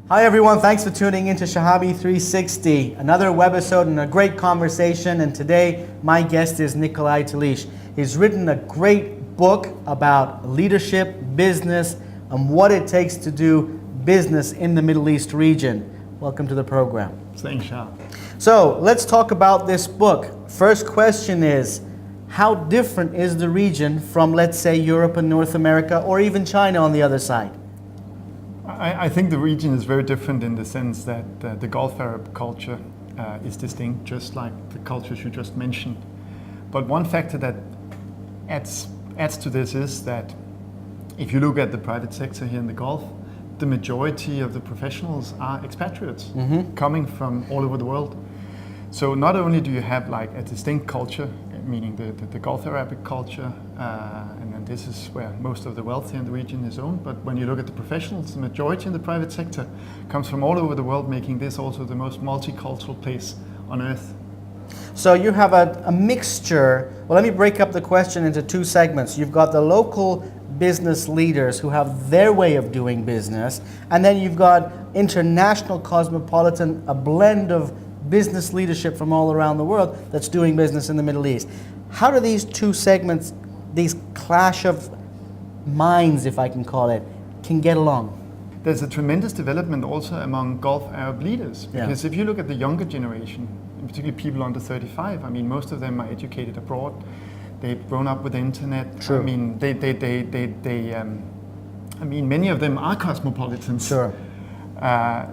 Hi everyone, thanks for tuning into Shahabi 360, another webisode and a great conversation. And today my guest is Nikolai Talish. He's written a great book about leadership, business, and what it takes to do business in the Middle East region. Welcome to the program. Thanks, Shar. So let's talk about this book. First question is, how different is the region from, let's say, Europe and North America, or even China on the other side? I think the region is very different in the sense that the Gulf Arab culture is distinct, just like the cultures you just mentioned. But one factor that adds to this is that if you look at the private sector here in the Gulf, the majority of the professionals are expatriates coming from all over the world. So not only do you have like a distinct culture, meaning the Gulf Arabic culture, and then this is where most of the wealth here in the region is owned, but when you look at the professionals, the majority in the private sector comes from all over the world, making this also the most multicultural place on earth. So you have a mixture. Well, let me break up the question into two segments. You've got the local business leaders who have their way of doing business, and then you've got international cosmopolitan, a blend of business leadership from all around the world that's doing business in the Middle East. How do these two segments, these clash of minds, if I can call it, can get along? There's a tremendous development also among Gulf Arab leaders, because if you look at the younger generation, and particularly people under 35, I mean, most of them are educated abroad. They've grown up with the internet. True. I mean, many of them are cosmopolitans. Sure.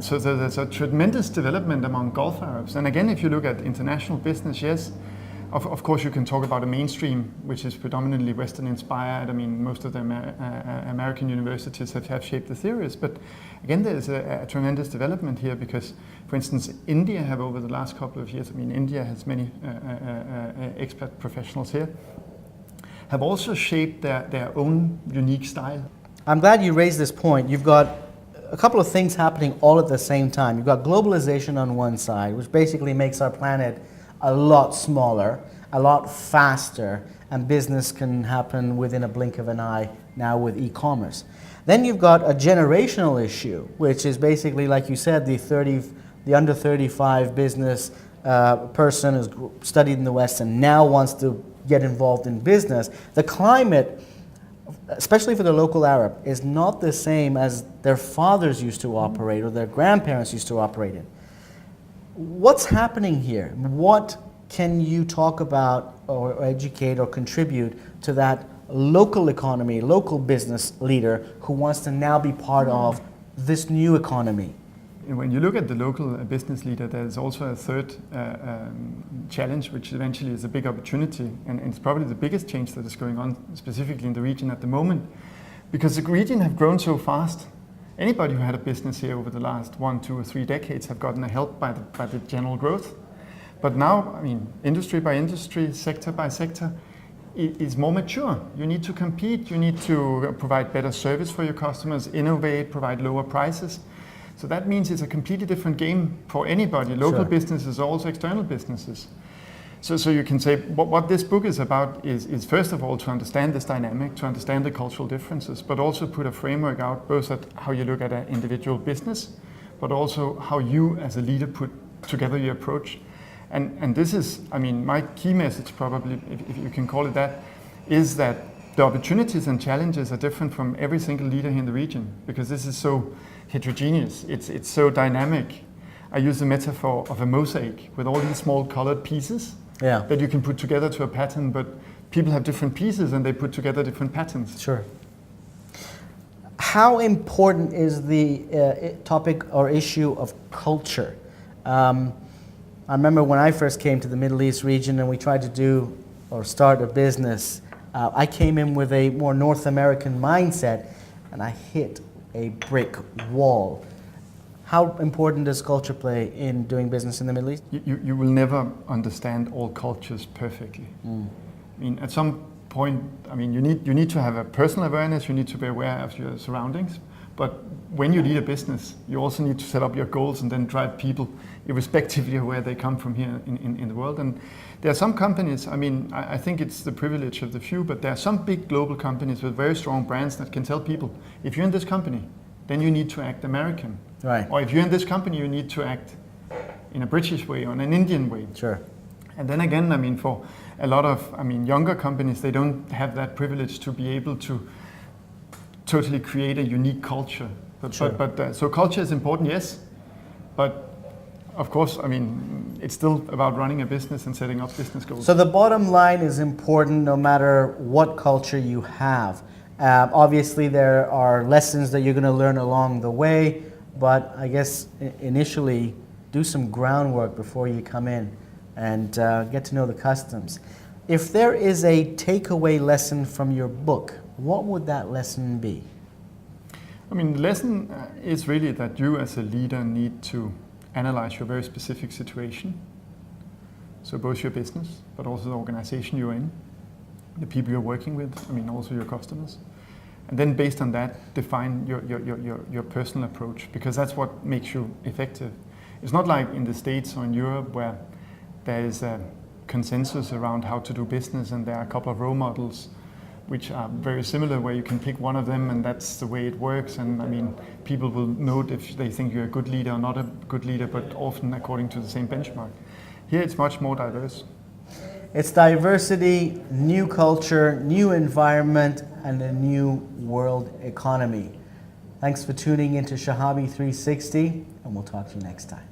So there's a tremendous development among Gulf Arabs. And again, if you look at international business, yes, of course you can talk about a mainstream, which is predominantly Western inspired. I mean, most of the American universities have shaped the theories. But again, there's a tremendous development here because, for instance, India have over the last couple of years, I mean, India has many expat professionals here, have also shaped their own unique style. I'm glad you raised this point. You've got a couple of things happening all at the same time. You've got globalization on one side, which basically makes our planet a lot smaller, a lot faster, and business can happen within a blink of an eye now with e-commerce. Then you've got a generational issue, which is basically, like you said, the under 35 business person who's studied in the West and now wants to get involved in business. The climate, especially for the local Arab, is not the same as their fathers used to operate or their grandparents used to operate in. What's happening here? What can you talk about or educate or contribute to that local economy, local business leader who wants to now be part of this new economy? When you look at the local business leader, there's also a third challenge, which eventually is a big opportunity, and it's probably the biggest change that is going on specifically in the region at the moment, because the region have grown so fast. Anybody who had a business here over the last 1, 2, or 3 decades have gotten a help by the general growth. But now, I mean, industry by industry, sector by sector, is more mature. You need to compete, you need to provide better service for your customers, innovate, provide lower prices. So that means it's a completely different game for anybody, local businesses, also external businesses. So you can say what this book is about is first of all to understand this dynamic, to understand the cultural differences, but also put a framework out both at how you look at an individual business, but also how you as a leader put together your approach. And this is, I mean, my key message probably, if you can call it that, is that the opportunities and challenges are different from every single leader here in the region, because this is so heterogeneous, it's so dynamic. I use the metaphor of a mosaic with all these small colored pieces that you can put together to a pattern, but people have different pieces and they put together different patterns. Sure. How important is the topic or issue of culture? I remember when I first came to the Middle East region and we tried to do or start a business, I came in with a more North American mindset and I hit a brick wall. How important does culture play in doing business in the Middle East? You will never understand all cultures perfectly. I mean, at some point, I mean, you need to have a personal awareness, you need to be aware of your surroundings, But when you lead a business, you also need to set up your goals and then drive people, irrespectively of where they come from here in the world. And there are some companies, I mean, I think it's the privilege of the few, but there are some big global companies with very strong brands that can tell people, if you're in this company, then you need to act American. Right. Or if you're in this company, you need to act in a British way or in an Indian way. Sure. And then again, I mean, for a lot of, I mean, younger companies, they don't have that privilege to be able to totally create a unique culture. Sure. So culture is important, yes, but of course, I mean, it's still about running a business and setting up business goals. So the bottom line is important no matter what culture you have. Obviously, there are lessons that you're going to learn along the way, but I guess initially do some groundwork before you come in and get to know the customs. If there is a takeaway lesson from your book, what would that lesson be? I mean, the lesson is really that you as a leader need to analyze your very specific situation. So both your business, but also the organization you're in, the people you're working with, I mean, also your customers. And then based on that, define your personal approach, because that's what makes you effective. It's not like in the States or in Europe where there is a consensus around how to do business and there are a couple of role models which are very similar, where you can pick one of them and that's the way it works. And I mean, people will note if they think you're a good leader or not a good leader, but often according to the same benchmark. Here it's much more diverse. It's diversity, new culture, new environment, and a new world economy. Thanks for tuning into Shahabi 360, and we'll talk to you next time.